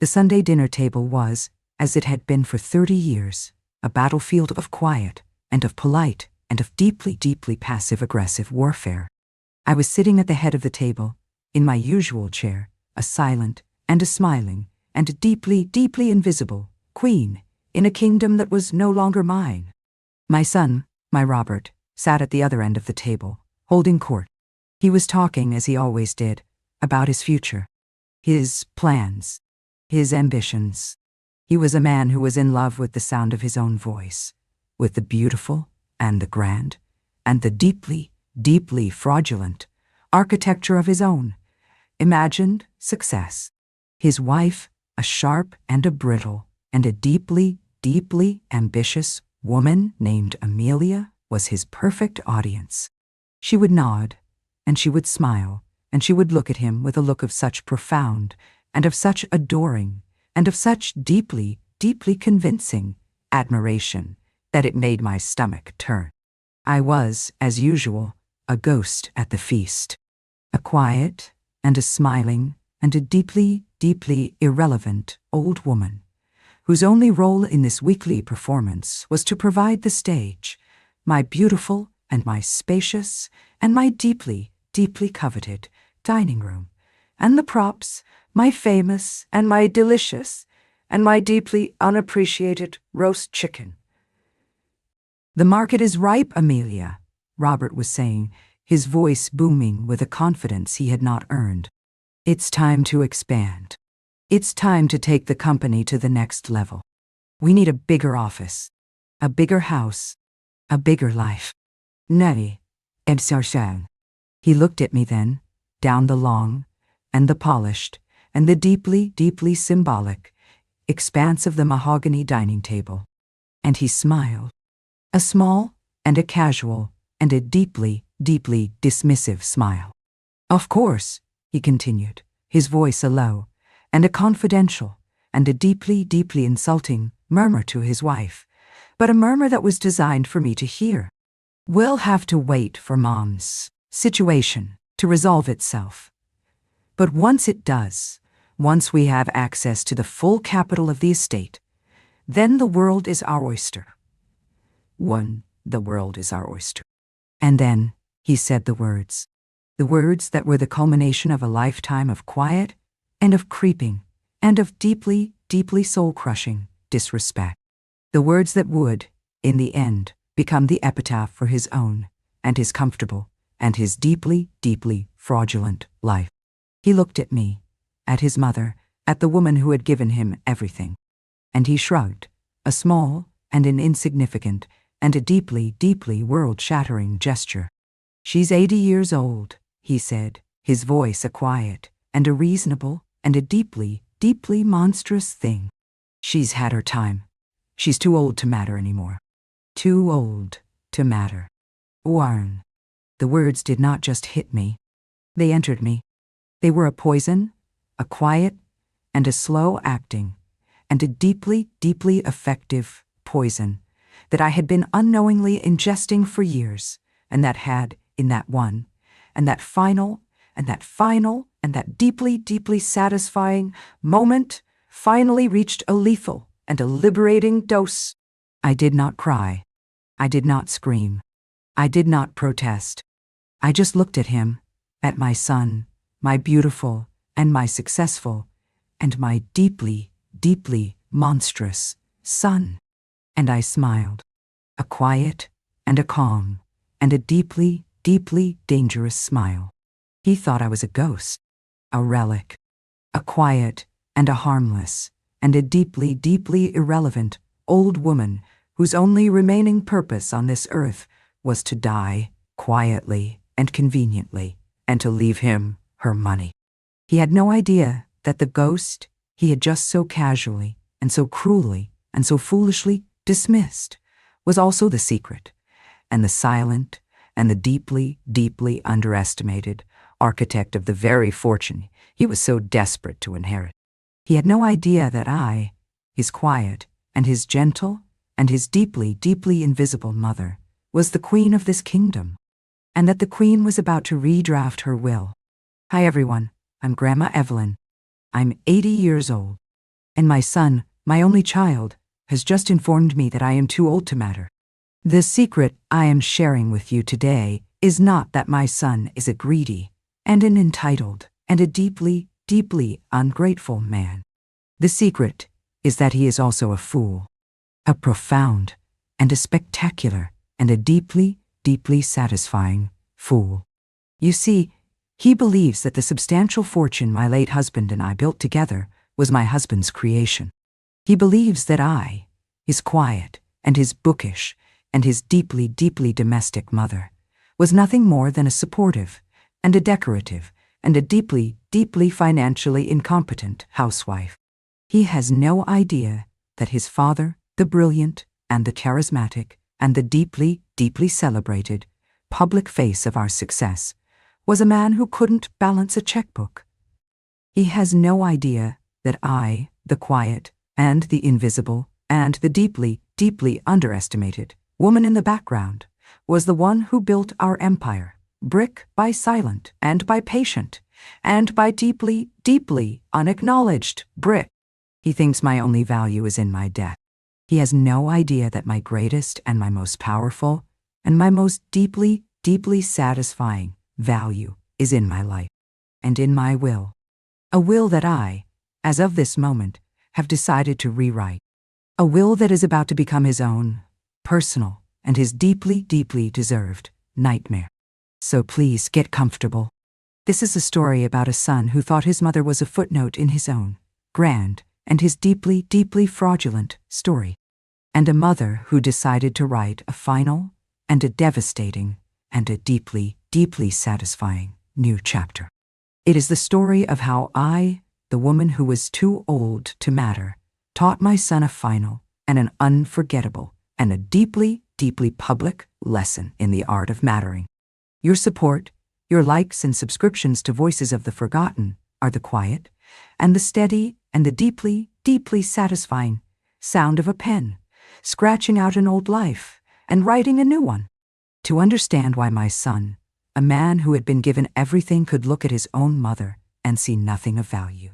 The Sunday dinner table was, as it had been for 30 years, a battlefield of quiet and of polite and of deeply, deeply passive-aggressive warfare. I was sitting at the head of the table, in my usual chair, a silent and a smiling and a deeply, deeply invisible queen in a kingdom that was no longer mine. My son, my Robert, sat at the other end of the table, holding court. He was talking, as he always did, about his future, his plans, his ambitions. He was a man who was in love with the sound of his own voice, with the beautiful and the grand and the deeply, deeply fraudulent architecture of his own imagined success. His wife, a sharp and a brittle and a deeply, deeply ambitious woman named Amelia, was his perfect audience. She would nod, and she would smile, and she would look at him with a look of such profound and of such adoring and of such deeply, deeply convincing admiration that it made my stomach turn. I was, as usual, a ghost at the feast, a quiet and a smiling and a deeply, deeply irrelevant old woman, whose only role in this weekly performance was to provide the stage, my beautiful and my spacious and my deeply, deeply coveted dining room, and the props, my famous and my delicious and my deeply unappreciated roast chicken. "The market is ripe, Amelia," Robert was saying, his voice booming with a confidence he had not earned. "It's time to expand. It's time to take the company to the next level. We need a bigger office, a bigger house, a bigger life. Nay, eventual." He looked at me then, down the long, and the polished, and the deeply, deeply symbolic expanse of the mahogany dining table, and he smiled. A small and a casual and a deeply, deeply dismissive smile. "Of course," he continued, his voice a low, and a confidential, and a deeply, deeply insulting murmur to his wife, but a murmur that was designed for me to hear. "We'll have to wait for Mom's situation to resolve itself. But once it does, once we have access to the full capital of the estate, then the world is our oyster. The world is our oyster." And then he said the words that were the culmination of a lifetime of quiet and of creeping and of deeply, deeply soul-crushing disrespect. The words that would, in the end, become the epitaph for his own and his comfortable and his deeply, deeply fraudulent life. He looked at me, at his mother, at the woman who had given him everything, and he shrugged, a small and an insignificant and a deeply, deeply world-shattering gesture. "She's 80 years old," he said, his voice a quiet and a reasonable and a deeply, deeply monstrous thing. "She's had her time. She's too old to matter anymore. Too old to matter." Warn. The words did not just hit me. They entered me. They were a poison, a quiet and a slow-acting, and a deeply, deeply effective poison that I had been unknowingly ingesting for years, and that had, in that one, and that final, and that final, and that deeply, deeply satisfying moment, finally reached a lethal and a liberating dose. I did not cry. I did not scream. I did not protest. I just looked at him, at my son, my beautiful and my successful, and my deeply, deeply monstrous son. And I smiled, a quiet and a calm and a deeply, deeply dangerous smile. He thought I was a ghost, a relic, a quiet and a harmless and a deeply, deeply irrelevant old woman whose only remaining purpose on this earth was to die quietly and conveniently and to leave him her money. He had no idea that the ghost he had just so casually and so cruelly and so foolishly dismissed was also the secret, and the silent, and the deeply, deeply underestimated architect of the very fortune he was so desperate to inherit. He had no idea that I, his quiet, and his gentle, and his deeply, deeply invisible mother, was the queen of this kingdom, and that the queen was about to redraft her will. "Hi everyone, I'm Grandma Evelyn. I'm 80 years old. And my son, my only child, has just informed me that I am too old to matter. The secret I am sharing with you today is not that my son is a greedy and an entitled and a deeply, deeply ungrateful man. The secret is that he is also a fool, a profound and a spectacular and a deeply, deeply satisfying fool. You see, he believes that the substantial fortune my late husband and I built together was my husband's creation. He believes that I, his quiet and his bookish and his deeply, deeply domestic mother, was nothing more than a supportive and a decorative and a deeply, deeply financially incompetent housewife. He has no idea that his father, the brilliant and the charismatic and the deeply, deeply celebrated public face of our success, was a man who couldn't balance a checkbook. He has no idea that I, the quiet and the invisible and the deeply, deeply underestimated woman in the background, was the one who built our empire, brick by silent and by patient and by deeply, deeply unacknowledged brick. He thinks my only value is in my debt. He has no idea that my greatest and my most powerful and my most deeply, deeply satisfying value is in my life and in my will. A will that I, as of this moment, have decided to rewrite. A will that is about to become his own, personal, and his deeply, deeply deserved nightmare. So please get comfortable. This is a story about a son who thought his mother was a footnote in his own, grand, and his deeply, deeply fraudulent story. And a mother who decided to write a final and a devastating and a deeply, deeply satisfying new chapter. It is the story of how I, the woman who was too old to matter, taught my son a final and an unforgettable and a deeply, deeply public lesson in the art of mattering. Your support, your likes and subscriptions to Voices of the Forgotten are the quiet and the steady and the deeply, deeply satisfying sound of a pen, scratching out an old life and writing a new one. To understand why my son, a man who had been given everything, could look at his own mother and see nothing of value,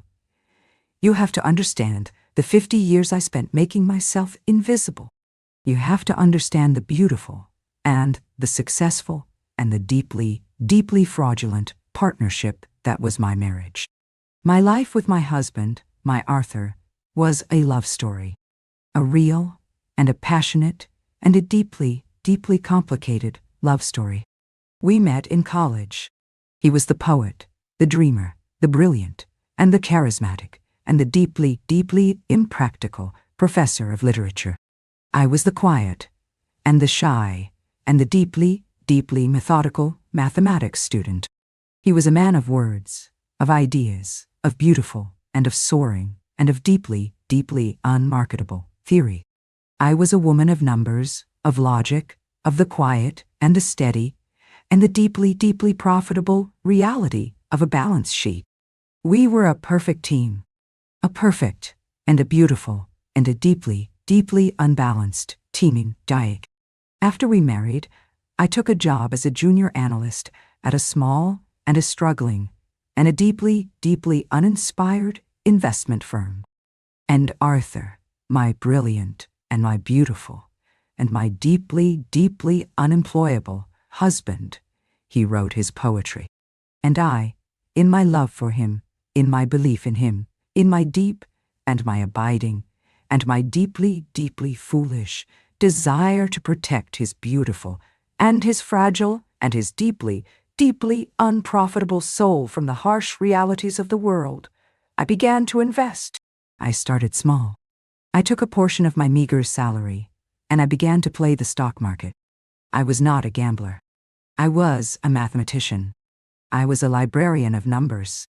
you have to understand the 50 years I spent making myself invisible. You have to understand the beautiful and the successful and the deeply, deeply fraudulent partnership that was my marriage. My life with my husband, my Arthur, was a love story, a real and a passionate and a deeply, deeply complicated love story. We met in college. He was the poet, the dreamer, the brilliant, and the charismatic, and the deeply, deeply impractical professor of literature. I was the quiet, and the shy, and the deeply, deeply methodical mathematics student. He was a man of words, of ideas, of beautiful, and of soaring, and of deeply, deeply unmarketable theory. I was a woman of numbers, of logic, of the quiet, and the steady, and the deeply, deeply profitable reality of a balance sheet. We were a perfect team, a perfect, and a beautiful, and a deeply, deeply unbalanced teaming diet. After we married, I took a job as a junior analyst at a small and a struggling and a deeply, deeply uninspired investment firm. And Arthur, my brilliant and my beautiful and my deeply, deeply unemployable husband, he wrote his poetry. And I, in my love for him, in my belief in him, in my deep and my abiding and my deeply, deeply foolish desire to protect his beautiful and his fragile and his deeply, deeply unprofitable soul from the harsh realities of the world, I began to invest. I started small. I took a portion of my meager salary, and I began to play the stock market. I was not a gambler. I was a mathematician. I was a librarian of numbers.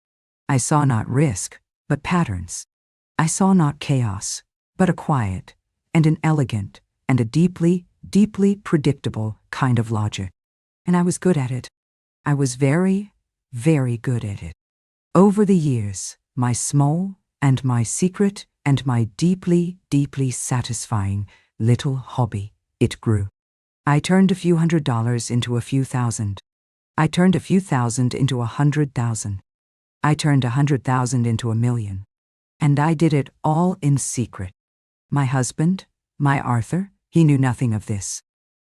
I saw not risk, but patterns. I saw not chaos, but a quiet, and an elegant, and a deeply, deeply predictable kind of logic. And I was good at it. I was very, very good at it. Over the years, my small and my secret and my deeply, deeply satisfying little hobby, it grew. I turned a few $100s into a few thousand. I turned a few thousand into 100,000. I turned 100,000 into 1 million. And I did it all in secret. My husband, my Arthur, he knew nothing of this.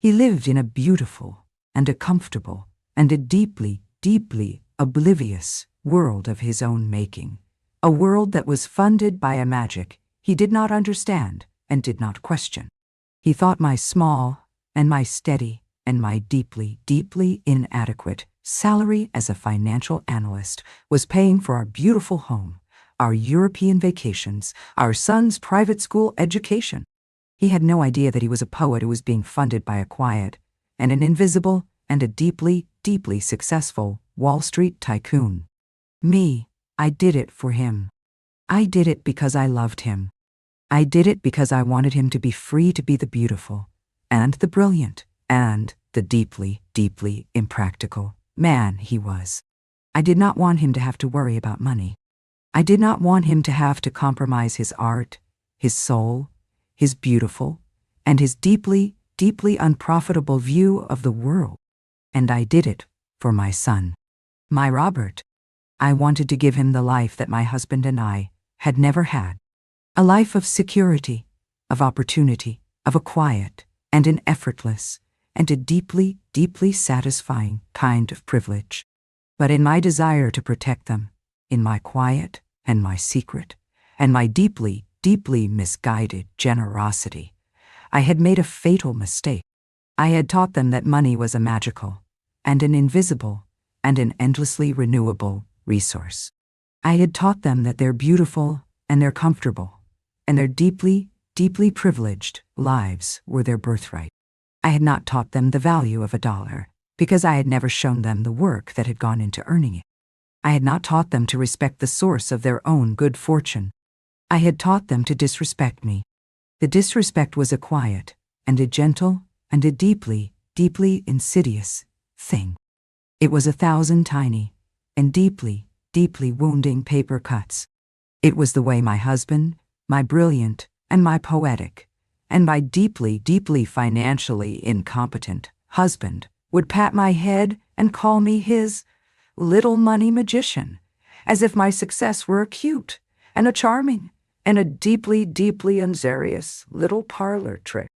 He lived in a beautiful and a comfortable and a deeply, deeply oblivious world of his own making, a world that was funded by a magic he did not understand and did not question. He thought my small and my steady and my deeply, deeply inadequate salary as a financial analyst was paying for our beautiful home, our European vacations, our son's private school education. He had no idea that he was a poet who was being funded by a quiet and an invisible and a deeply, deeply successful Wall Street tycoon. Me, I did it for him. I did it because I loved him. I did it because I wanted him to be free to be the beautiful and the brilliant and the deeply, deeply impractical man he was. I did not want him to have to worry about money. I did not want him to have to compromise his art, his soul, his beautiful, and his deeply, deeply unprofitable view of the world. And I did it for my son, my Robert. I wanted to give him the life that my husband and I had never had. A life of security, of opportunity, of a quiet and an effortless and a deeply, deeply satisfying kind of privilege. But in my desire to protect them, in my quiet and my secret, and my deeply, deeply misguided generosity, I had made a fatal mistake. I had taught them that money was a magical and an invisible and an endlessly renewable resource. I had taught them that their beautiful and their comfortable and their deeply, deeply privileged lives were their birthright. I had not taught them the value of $1 because I had never shown them the work that had gone into earning it. I had not taught them to respect the source of their own good fortune. I had taught them to disrespect me. The disrespect was a quiet and a gentle and a deeply, deeply insidious thing. It was 1,000 tiny and deeply, deeply wounding paper cuts. It was the way my husband, my brilliant and my poetic, and my deeply, deeply financially incompetent husband would pat my head and call me his little money magician, as if my success were a cute and a charming and a deeply, deeply unzerious little parlor trick.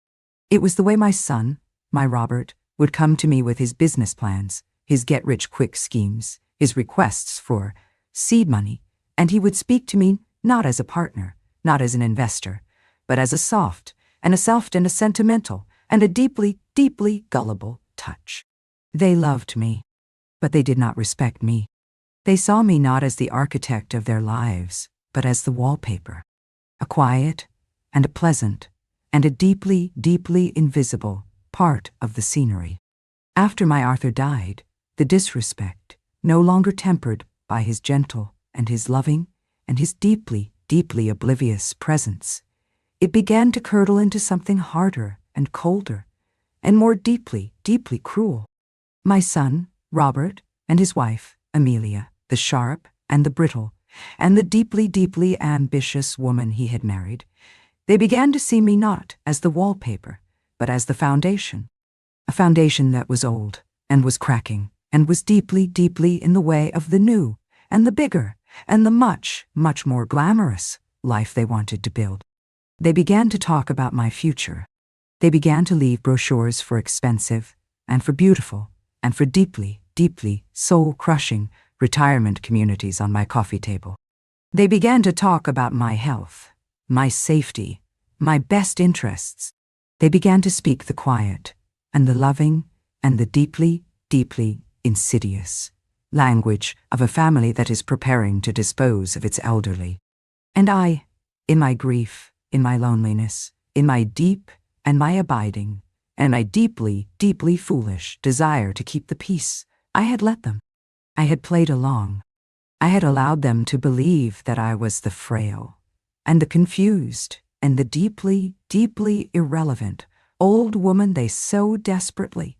It was the way my son, my Robert, would come to me with his business plans, his get-rich-quick schemes, his requests for seed money, and he would speak to me not as a partner, not as an investor, but as a soft and a sentimental and a deeply, deeply gullible touch. They loved me, but they did not respect me. They saw me not as the architect of their lives, but as the wallpaper, a quiet and a pleasant and a deeply, deeply invisible part of the scenery. After my Arthur died, the disrespect, no longer tempered by his gentle and his loving and his deeply, deeply oblivious presence, it began to curdle into something harder and colder and more deeply, deeply cruel. My son, Robert, and his wife, Amelia, the sharp and the brittle, and the deeply, deeply ambitious woman he had married, they began to see me not as the wallpaper, but as the foundation, a foundation that was old and was cracking and was deeply, deeply in the way of the new and the bigger and the much, much more glamorous life they wanted to build. They began to talk about my future. They began to leave brochures for expensive and for beautiful and for deeply, deeply soul-crushing retirement communities on my coffee table. They began to talk about my health, my safety, my best interests. They began to speak the quiet and the loving and the deeply, deeply insidious language of a family that is preparing to dispose of its elderly. And I, in my grief, in my loneliness, in my deep and my abiding, and my deeply, deeply foolish desire to keep the peace, I had let them. I had played along. I had allowed them to believe that I was the frail and the confused and the deeply, deeply irrelevant old woman they so desperately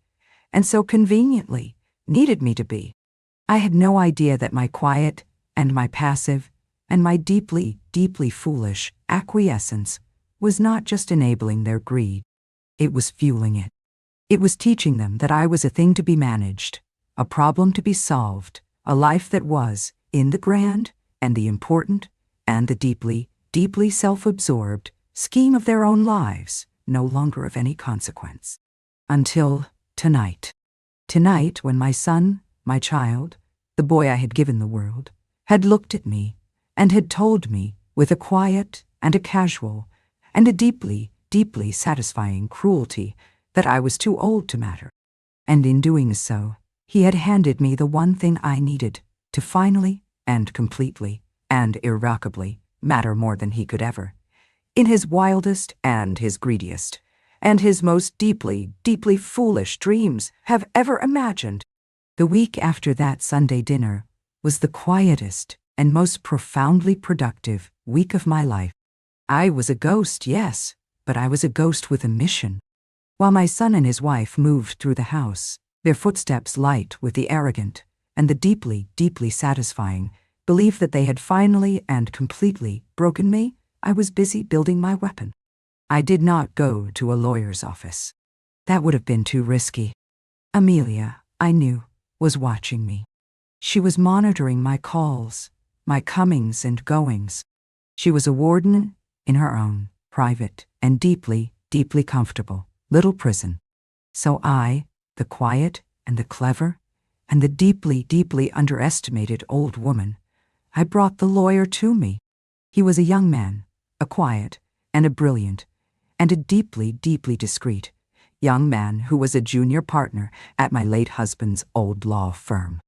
and so conveniently needed me to be. I had no idea that my quiet and my passive and my deeply, deeply foolish acquiescence was not just enabling their greed. It was fueling it. It was teaching them that I was a thing to be managed, a problem to be solved, a life that was, in the grand and the important and the deeply, deeply self-absorbed scheme of their own lives, no longer of any consequence. Until tonight. Tonight, when my son, my child, the boy I had given the world, had looked at me and had told me, with a quiet and a casual and a deeply, deeply satisfying cruelty, that I was too old to matter. And in doing so, he had handed me the one thing I needed to finally and completely and irrevocably matter more than he could ever, in his wildest and his greediest, and his most deeply, deeply foolish dreams have ever imagined. The week after that Sunday dinner was the quietest and most profoundly productive week of my life. I was a ghost, yes, but I was a ghost with a mission. While my son and his wife moved through the house, their footsteps light with the arrogant and the deeply, deeply satisfying belief that they had finally and completely broken me, I was busy building my weapon. I did not go to a lawyer's office. That would have been too risky. Amelia, I knew, was watching me. She was monitoring my calls, my comings and goings. She was a warden in her own private and deeply, deeply comfortable little prison. So I, the quiet and the clever and the deeply, deeply underestimated old woman, I brought the lawyer to me. He was a young man, a quiet and a brilliant and a deeply, deeply discreet young man who was a junior partner at my late husband's old law firm.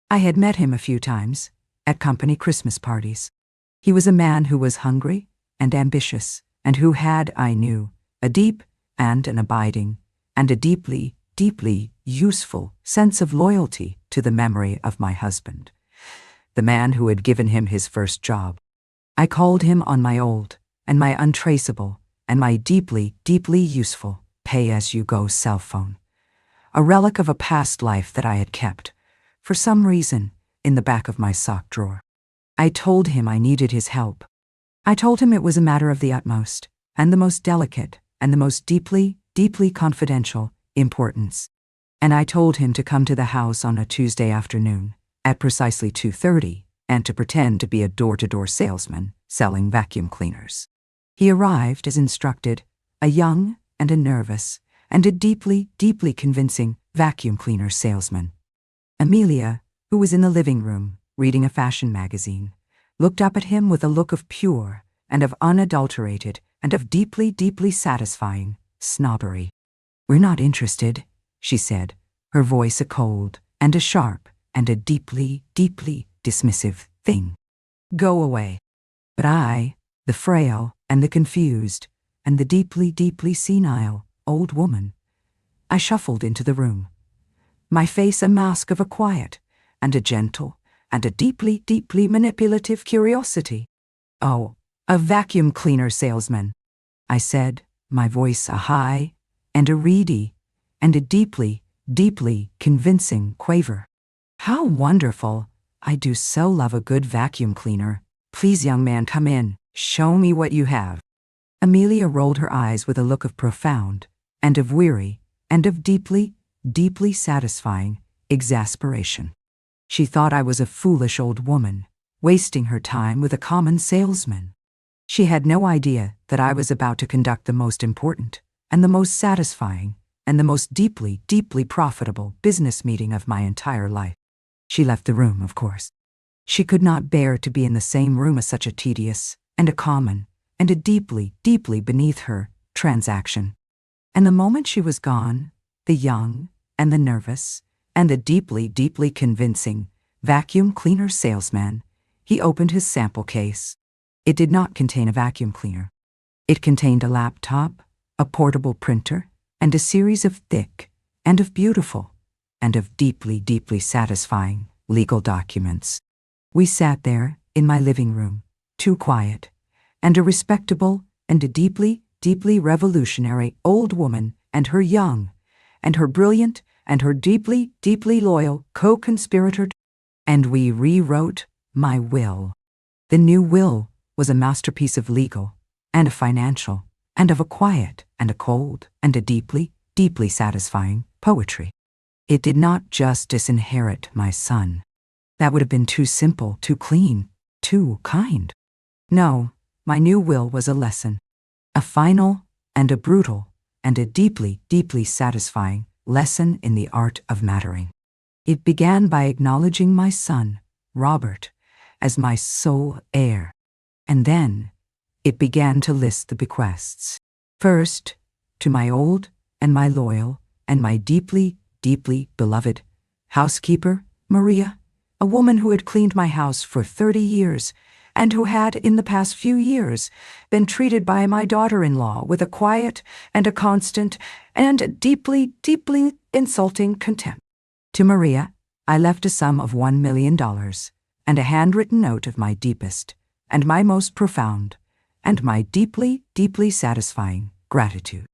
I had met him a few times at company Christmas parties. He was a man who was hungry and ambitious and who had, I knew, a deep and an abiding and a deeply, deeply useful sense of loyalty to the memory of my husband, the man who had given him his first job. I called him on my old and my untraceable and my deeply, deeply useful pay-as-you-go cell phone, a relic of a past life that I had kept, for some reason, in the back of my sock drawer. I told him I needed his help. I told him it was a matter of the utmost and the most delicate and the most deeply, deeply confidential importance. And I told him to come to the house on a Tuesday afternoon at precisely 2:30 and to pretend to be a door-to-door salesman selling vacuum cleaners. He arrived as instructed, a young and a nervous and a deeply, deeply convincing vacuum cleaner salesman. Amelia, who was in the living room reading a fashion magazine, looked up at him with a look of pure and of unadulterated and of deeply, deeply satisfying snobbery. "We're not interested," she said, her voice a cold and a sharp and a deeply, deeply dismissive thing. "Go away." But I, the frail and the confused and the deeply, deeply senile old woman, I shuffled into the room, my face a mask of a quiet and a gentle and a deeply, deeply manipulative curiosity. "Oh, a vacuum cleaner salesman," I said, my voice a high and a reedy and a deeply, deeply convincing quaver. "How wonderful! I do so love a good vacuum cleaner. Please, young man, come in. Show me what you have." Amelia rolled her eyes with a look of profound and of weary and of deeply, deeply satisfying exasperation. She thought I was a foolish old woman, wasting her time with a common salesman. She had no idea that I was about to conduct the most important and the most satisfying and the most deeply, deeply profitable business meeting of my entire life. She left the room, of course. She could not bear to be in the same room as such a tedious and a common and a deeply, deeply beneath her transaction. And the moment she was gone, the young and the nervous and the deeply, deeply convincing vacuum cleaner salesman, he opened his sample case. It did not contain a vacuum cleaner. It contained a laptop, a portable printer, and a series of thick and of beautiful and of deeply, deeply satisfying legal documents. We sat there in my living room, too quiet, and a respectable and a deeply, deeply revolutionary old woman and her young and her brilliant and her deeply, deeply loyal co-conspirator, and we rewrote my will. The new will was a masterpiece of legal and a financial and of a quiet and a cold and a deeply, deeply satisfying poetry. It did not just disinherit my son. That would have been too simple, too clean, too kind. No, my new will was a lesson. A final and a brutal and a deeply, deeply satisfying lesson in the art of mattering. It began by acknowledging my son, Robert, as my sole heir. And then it began to list the bequests. First, to my old and my loyal and my deeply, deeply beloved housekeeper, Maria, a woman who had cleaned my house for 30 years and who had, in the past few years, been treated by my daughter-in-law with a quiet and a constant and a deeply, deeply insulting contempt. To Maria, I left a sum of $1 million and a handwritten note of my deepest and my most profound and my deeply, deeply satisfying gratitude.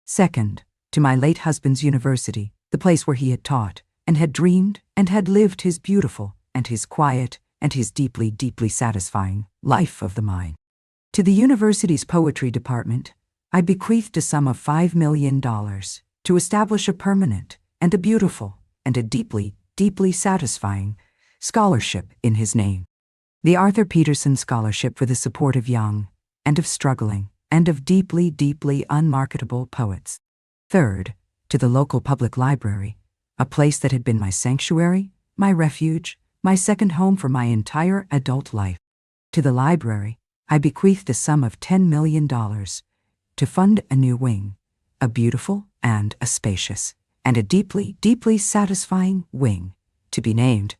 Second, to my late husband's university, the place where he had taught and had dreamed and had lived his beautiful and his quiet and his deeply, deeply satisfying life of the mind. To the university's poetry department, I bequeathed a sum of $5 million to establish a permanent and a beautiful and a deeply, deeply satisfying scholarship in his name. The Arthur Peterson Scholarship for the support of young and of struggling and of deeply, deeply unmarketable poets. Third, to the local public library, a place that had been my sanctuary, my refuge, my second home for my entire adult life. To the library, I bequeathed a sum of $10 million to fund a new wing, a beautiful and a spacious and a deeply, deeply satisfying wing, to be named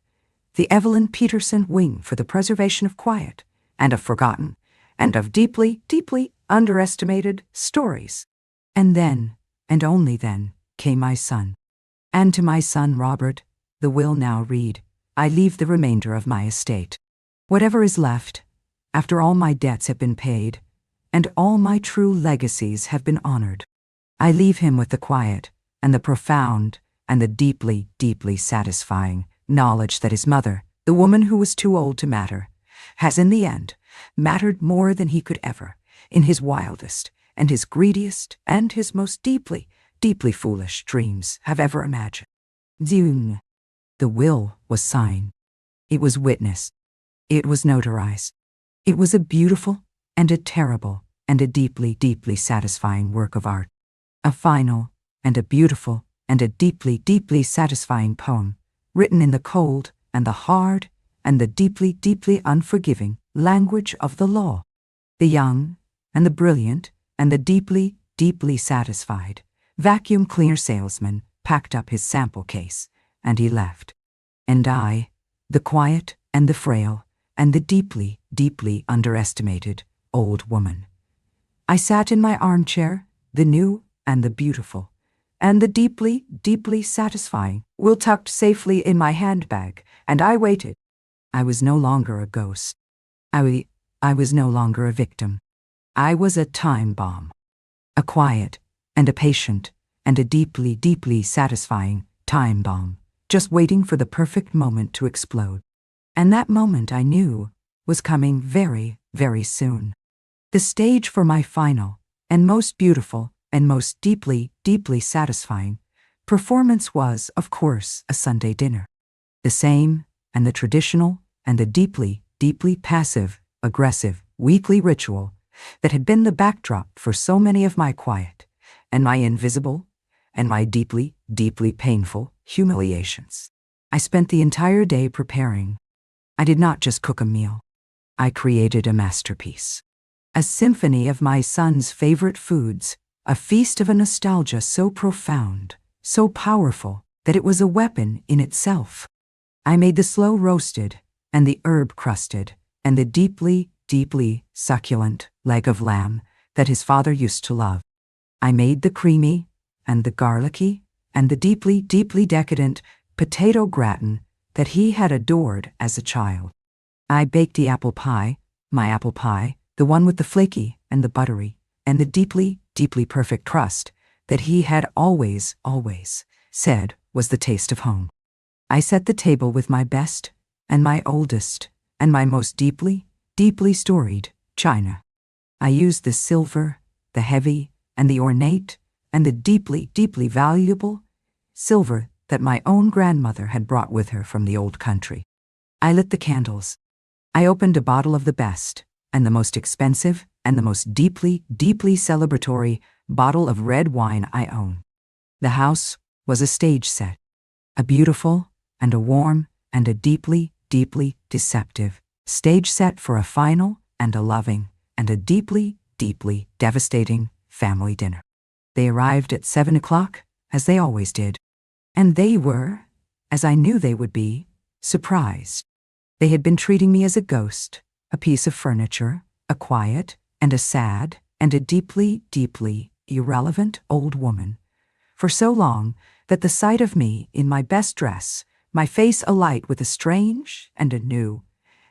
the Evelyn Peterson Wing for the Preservation of Quiet and of Forgotten and of Deeply, Deeply Underestimated Stories. And then, and only then, came my son. And to my son Robert, the will now read, I leave the remainder of my estate. Whatever is left, after all my debts have been paid, and all my true legacies have been honored, I leave him with the quiet and the profound and the deeply, deeply satisfying knowledge that his mother, the woman who was too old to matter, has in the end mattered more than he could ever, in his wildest and his greediest and his most deeply, deeply foolish dreams have ever imagined. Zing. The will was signed. It was witnessed. It was notarized. It was a beautiful and a terrible and a deeply, deeply satisfying work of art. A final and a beautiful and a deeply, deeply satisfying poem, written in the cold and the hard and the deeply, deeply unforgiving language of the law. The young and the brilliant and the deeply, deeply satisfied vacuum cleaner salesman packed up his sample case, and he left. And I, the quiet and the frail and the deeply, deeply underestimated old woman, I sat in my armchair, the new and the beautiful, and the deeply, deeply satisfying will tucked safely in my handbag, and I waited. I was no longer a ghost. I was no longer a victim. I was a time bomb. A quiet and a patient and a deeply, deeply satisfying time bomb, just waiting for the perfect moment to explode. And that moment, I knew, was coming very, very soon. The stage for my final and most beautiful and most deeply, deeply satisfying performance was, of course, a Sunday dinner. The same and the traditional and the deeply, deeply passive, aggressive, weekly ritual that had been the backdrop for so many of my quiet and my invisible and my deeply, deeply painful humiliations. I spent the entire day preparing. I did not just cook a meal. I created a masterpiece. A symphony of my son's favorite foods, a feast of a nostalgia so profound, so powerful, that it was a weapon in itself. I made the slow-roasted and the herb-crusted and the deeply, deeply succulent leg of lamb that his father used to love. I made the creamy and the garlicky and the deeply, deeply decadent potato gratin that he had adored as a child. I baked the apple pie, my apple pie, the one with the flaky and the buttery and the deeply, deeply perfect crust that he had always, always said was the taste of home. I set the table with my best and my oldest and my most deeply, deeply storied china. I used the silver, the heavy, and the ornate, and the deeply, deeply valuable silver that my own grandmother had brought with her from the old country. I lit the candles. I opened a bottle of the best and the most expensive, and the most deeply, deeply celebratory bottle of red wine I own. The house was a stage set, a beautiful, and a warm, and a deeply, deeply deceptive stage set for a final, and a loving, and a deeply, deeply devastating family dinner. They arrived at 7 o'clock, as they always did, and they were, as I knew they would be, surprised. They had been treating me as a ghost, a piece of furniture, a quiet, and a sad, and a deeply, deeply irrelevant old woman, for so long that the sight of me in my best dress, my face alight with a strange, and a new,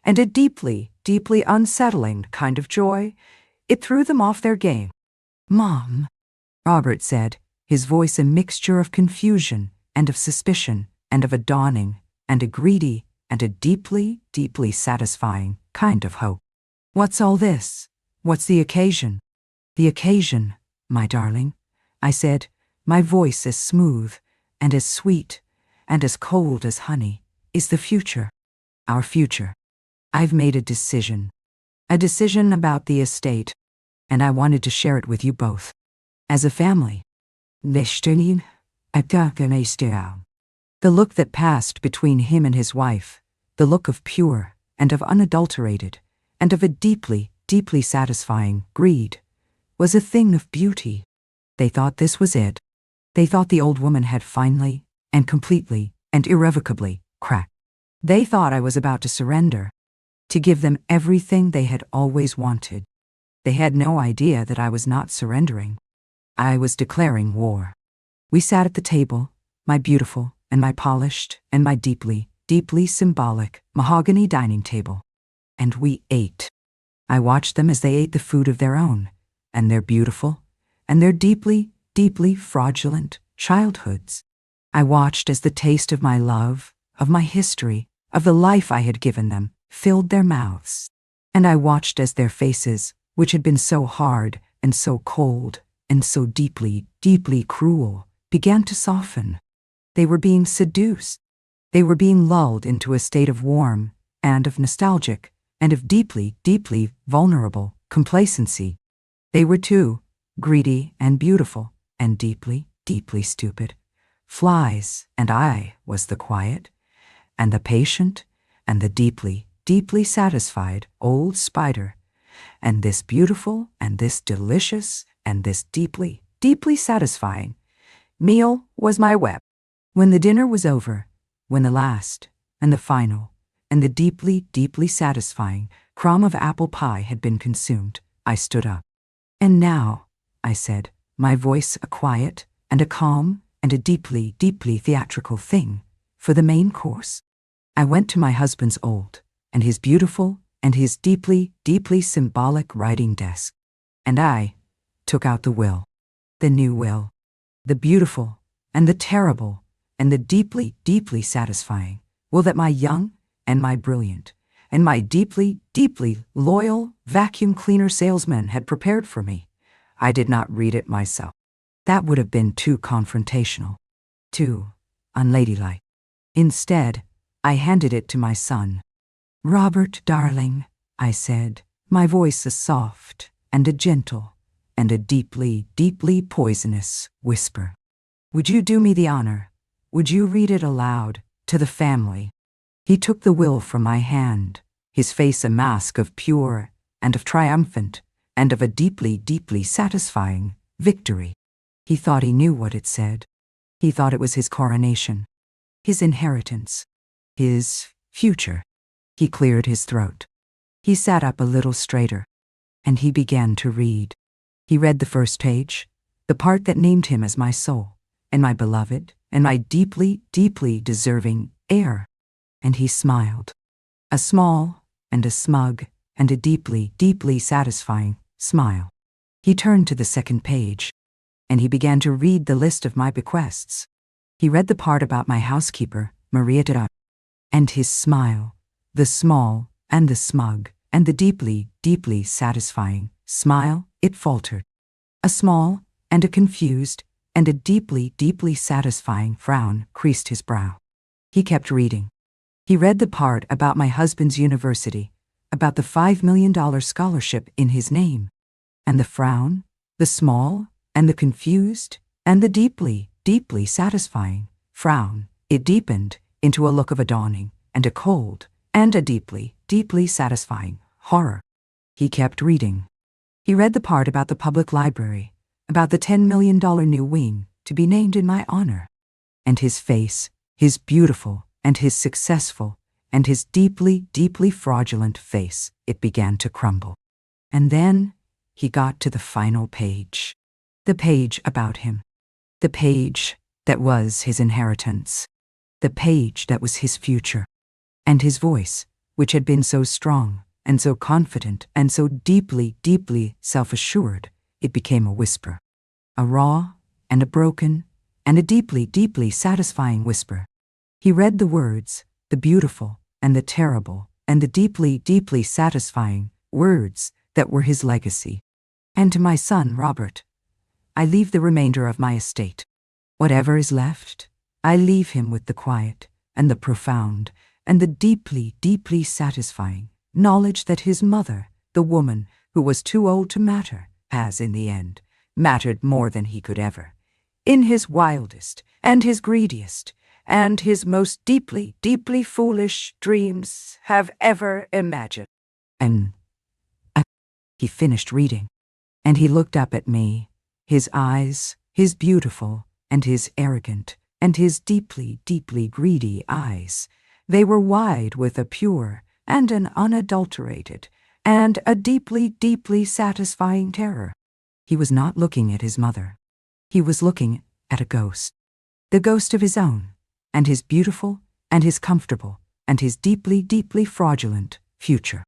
and a deeply, deeply unsettling kind of joy, it threw them off their game. "Mom," Robert said, his voice a mixture of confusion, and of suspicion, and of a dawning, and a greedy, and a deeply, deeply satisfying kind of hope. "What's all this? What's the occasion?" "The occasion, my darling," I said, my voice as smooth, and as sweet, and as cold as honey, "is the future. Our future. I've made a decision about the estate, and I wanted to share it with you both. As a family." The look that passed between him and his wife, the look of pure, and of unadulterated, and of a deeply, deeply satisfying greed, was a thing of beauty. They thought this was it. They thought the old woman had finally, and completely, and irrevocably cracked. They thought I was about to surrender, to give them everything they had always wanted. They had no idea that I was not surrendering. I was declaring war. We sat at the table, my beautiful, and my polished, and my deeply, deeply symbolic mahogany dining table, and we ate. I watched them as they ate the food of their own, and their beautiful, and their deeply, deeply fraudulent childhoods. I watched as the taste of my love, of my history, of the life I had given them, filled their mouths. And I watched as their faces, which had been so hard, and so cold, and so deeply, deeply cruel, began to soften. They were being seduced. They were being lulled into a state of warm, and of nostalgic, and of deeply, deeply vulnerable complacency. They were too greedy and beautiful, and deeply, deeply stupid. Flies, and I was the quiet, and the patient, and the deeply, deeply satisfied old spider. And this beautiful, and this delicious, and this deeply, deeply satisfying meal was my web. When the dinner was over, when the last, and the final, and the deeply, deeply satisfying crumb of apple pie had been consumed, I stood up. "And now," I said, my voice a quiet, and a calm, and a deeply, deeply theatrical thing, for the main course. I went to my husband's old, and his beautiful, and his deeply, deeply symbolic writing desk, and I took out the will, the new will, the beautiful, and the terrible, and the deeply, deeply satisfying will that my young, and my brilliant, and my deeply, deeply loyal vacuum cleaner salesman had prepared for me. I did not read it myself. That would have been too confrontational, too unladylike. Instead, I handed it to my son. "Robert, darling," I said, my voice a soft, and a gentle, and a deeply, deeply poisonous whisper. "Would you do me the honor? Would you read it aloud to the family?" He took the will from my hand, his face a mask of pure, and of triumphant, and of a deeply, deeply satisfying victory. He thought he knew what it said. He thought it was his coronation, his inheritance, his future. He cleared his throat. He sat up a little straighter, and he began to read. He read the first page, the part that named him as my soul, and my beloved, and my deeply, deeply deserving heir. And he smiled. A small, and a smug, and a deeply, deeply satisfying smile. He turned to the second page, and he began to read the list of my bequests. He read the part about my housekeeper, Maria Dada, and his smile, the small, and the smug, and the deeply, deeply satisfying smile, it faltered. A small, and a confused, and a deeply, deeply satisfying frown creased his brow. He kept reading. He read the part about my husband's university, about the $5 million scholarship in his name. And the frown, the small, and the confused, and the deeply, deeply satisfying frown, it deepened into a look of a dawning, and a cold, and a deeply, deeply satisfying horror. He kept reading. He read the part about the public library, about the $10 million new wing to be named in my honor. And his face, his beautiful and his successful, and his deeply, deeply fraudulent face, it began to crumble. And then he got to the final page. The page about him. The page that was his inheritance. The page that was his future. And his voice, which had been so strong and so confident and so deeply, deeply self-assured, it became a whisper. A raw and a broken and a deeply, deeply satisfying whisper. He read the words, the beautiful and the terrible and the deeply, deeply satisfying words that were his legacy. And to my son, Robert, I leave the remainder of my estate. Whatever is left, I leave him with the quiet and the profound and the deeply, deeply satisfying knowledge that his mother, the woman who was too old to matter, has in the end mattered more than he could ever, in his wildest and his greediest and his most deeply, deeply foolish dreams have ever imagined. And he finished reading, and he looked up at me, his eyes, his beautiful and his arrogant and his deeply, deeply greedy eyes. They were wide with a pure and an unadulterated and a deeply, deeply satisfying terror. He was not looking at his mother. He was looking at a ghost. The ghost of his own, and his beautiful, and his comfortable, and his deeply, deeply fraudulent future.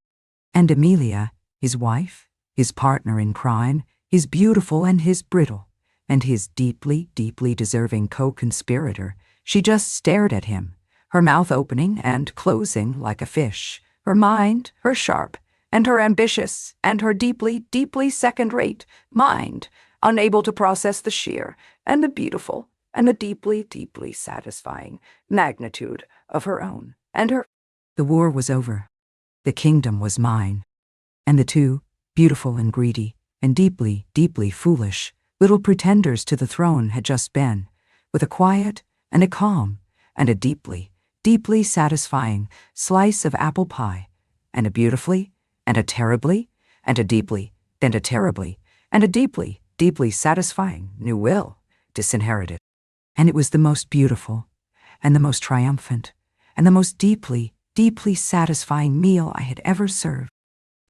And Amelia, his wife, his partner in crime, his beautiful and his brittle, and his deeply, deeply deserving co-conspirator, she just stared at him, her mouth opening and closing like a fish, her mind, her sharp, and her ambitious, and her deeply, deeply second-rate mind, unable to process the sheer, and the beautiful, and the deeply, deeply satisfying magnitude of her own, and her. The war was over. The kingdom was mine. And the two, beautiful and greedy, and deeply, deeply foolish, little pretenders to the throne had just been, with a quiet, and a calm, and a deeply, deeply satisfying slice of apple pie, and a beautifully, and a terribly, and a deeply, and a terribly, and a deeply, deeply satisfying new will, disinherited. And it was the most beautiful, and the most triumphant, and the most deeply, deeply satisfying meal I had ever served.